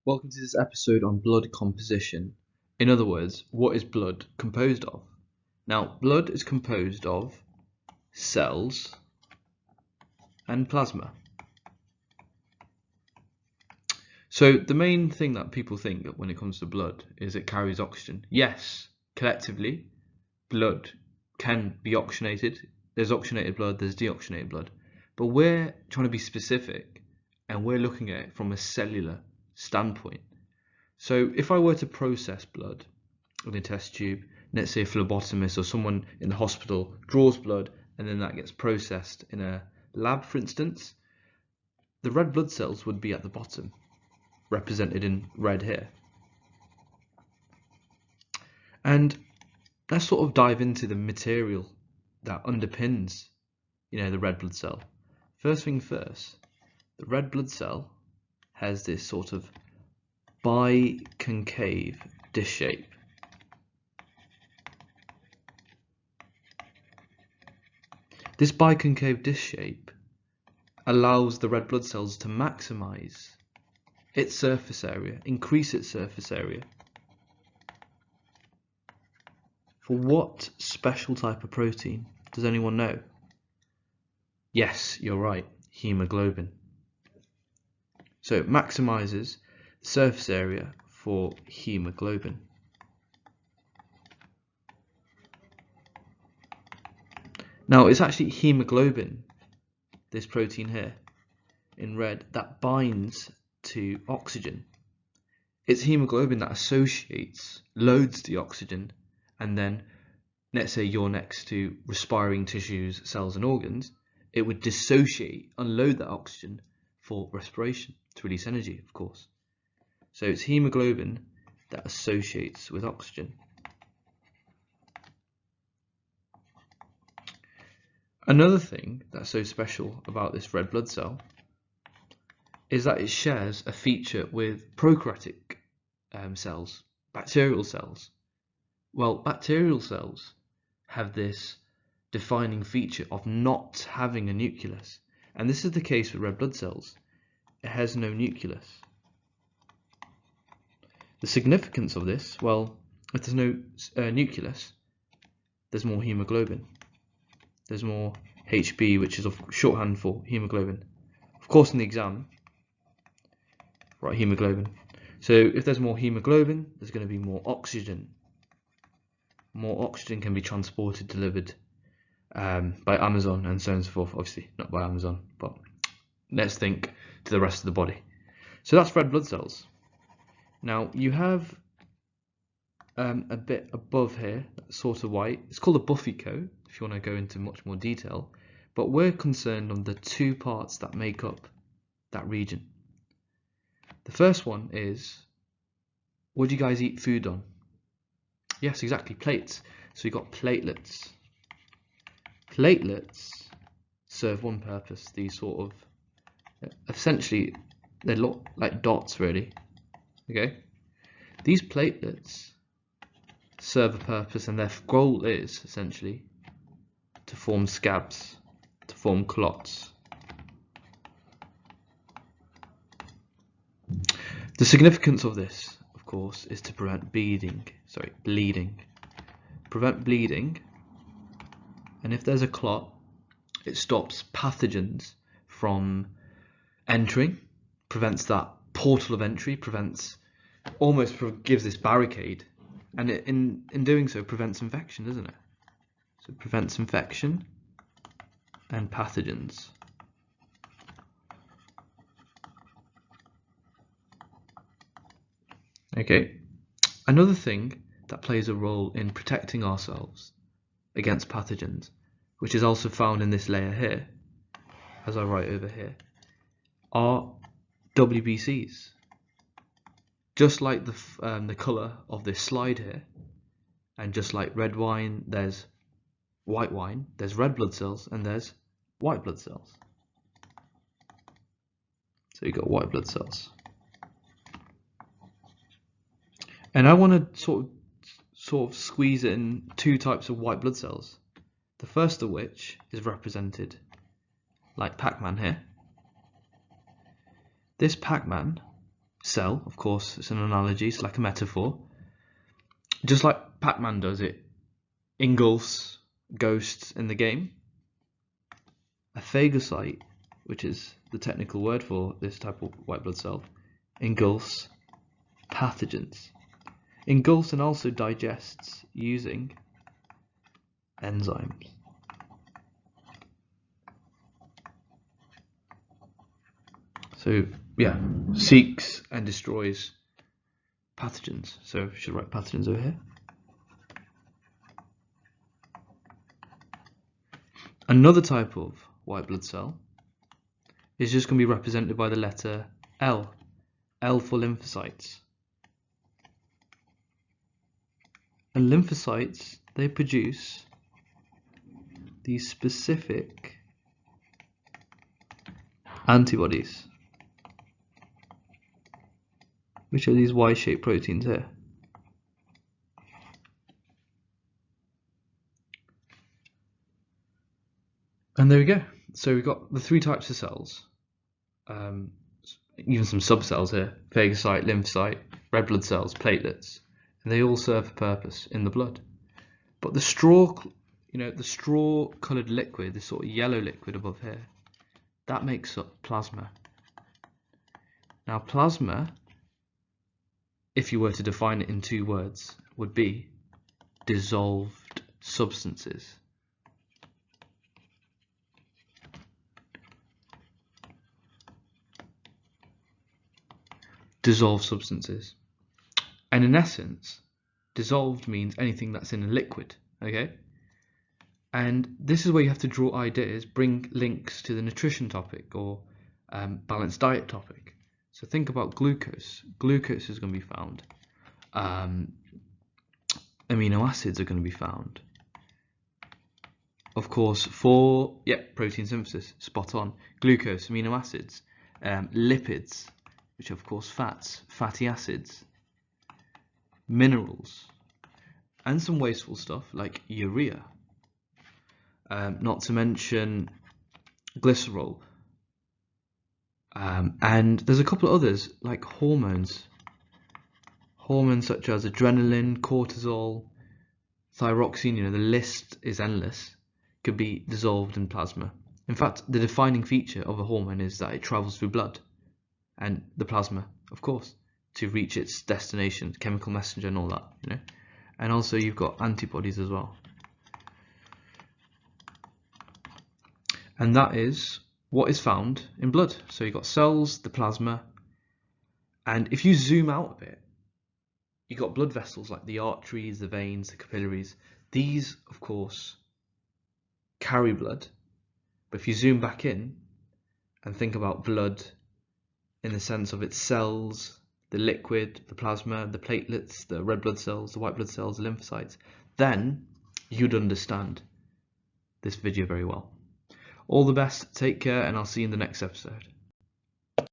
Welcome to this episode on blood composition. In other words, what is blood composed of? Now, blood is composed of cells and plasma. So the main thing that people think when it comes to blood is it carries oxygen. Yes, collectively, blood can be oxygenated. There's oxygenated blood, there's deoxygenated blood. But we're trying to be specific and we're looking at it from a cellular standpoint. So if I were to process blood in a test tube, let's say a phlebotomist or someone in the hospital draws blood and then that gets processed in a lab, for instance, the red blood cells would be at the bottom, represented in red here. And let's sort of dive into the material that underpins, the red blood cell. First thing first, the red blood cell has this sort of biconcave disc shape. This biconcave disc shape allows the red blood cells to maximize its surface area, increase its surface area. For what special type of protein? Does anyone know? Yes, you're right, hemoglobin. So it maximizes the surface area for hemoglobin. Now it's actually hemoglobin, this protein here in red, that binds to oxygen. It's hemoglobin that loads the oxygen, and then let's say you're next to respiring tissues, cells and organs, it would unload that oxygen for respiration to release energy, of course. So it's hemoglobin that associates with oxygen. Another thing that's so special about this red blood cell is that it shares a feature with prokaryotic cells, bacterial cells. Well, bacterial cells have this defining feature of not having a nucleus, and this is the case with red blood cells. It has no nucleus. The significance of this, well, if there's no nucleus, there's more hemoglobin. There's more HB, which is a shorthand for hemoglobin. Of course, in the exam, write hemoglobin. So if there's more hemoglobin, there's going to be more oxygen. More oxygen can be transported, delivered by Amazon and so on and so forth. Obviously, not by Amazon, but let's think to the rest of the body. So that's red blood cells. Now you have a bit above here, sort of white. It's called a Buffy coat, if you want to go into much more detail. But we're concerned on the two parts that make up that region. The first one is, what do you guys eat food on? Yes, exactly, plates. So you've got platelets. Platelets serve one purpose. These sort of, essentially, they look like dots, really. Okay. These platelets serve a purpose, and their goal is essentially to form scabs, to form clots. The significance of this, of course, is to prevent bleeding. Prevent bleeding, and if there's a clot, it stops pathogens from entering, prevents that portal of entry, gives this barricade, and in doing so prevents infection, doesn't it? So it prevents infection and pathogens. Okay, another thing that plays a role in protecting ourselves against pathogens, which is also found in this layer here, as I write over here, are WBCs. Just like the colour of this slide here, and just like red wine, there's white wine, there's red blood cells, and there's white blood cells. So you've got white blood cells. And I want to sort of squeeze in two types of white blood cells. The first of which is represented like Pac-Man here. This Pac-Man cell, of course, it's an analogy, it's like a metaphor. Just like Pac-Man does, it engulfs ghosts in the game. A phagocyte, which is the technical word for this type of white blood cell, engulfs pathogens. Engulfs and also digests using enzymes. So yeah, seeks and destroys pathogens. So I should write pathogens over here. Another type of white blood cell is just going to be represented by the letter L. L for lymphocytes. And lymphocytes, they produce these specific antibodies, which are these Y-shaped proteins here. And there we go. So we've got the three types of cells, even some subcells here: phagocyte, lymphocyte, red blood cells, platelets, and they all serve a purpose in the blood. But the straw, the straw-coloured liquid, this sort of yellow liquid above here, that makes up plasma. Now, plasma, if you were to define it in 2 words, would be dissolved substances. Dissolved substances. And in essence, dissolved means anything that's in a liquid, okay? And this is where you have to draw ideas, bring links to the nutrition topic or balanced diet topic. So think about glucose. Glucose is going to be found. Amino acids are going to be found. Of course, for protein synthesis, spot on. Glucose, amino acids, lipids, which are of course fats, fatty acids, minerals, and some wasteful stuff like urea. Not to mention glycerol. And there's a couple of others like hormones. Hormones such as adrenaline, cortisol, thyroxine, the list is endless, could be dissolved in plasma. In fact, the defining feature of a hormone is that it travels through blood and the plasma, of course, to reach its destination, chemical messenger and all that, And also you've got antibodies as well. And that is what is found in blood. So you've got cells, the plasma, and if you zoom out a bit, you've got blood vessels like the arteries, the veins, the capillaries. These, of course, carry blood. But if you zoom back in and think about blood in the sense of its cells, the liquid, the plasma, the platelets, the red blood cells, the white blood cells, the lymphocytes, then you'd understand this video very well. All the best, take care, and I'll see you in the next episode.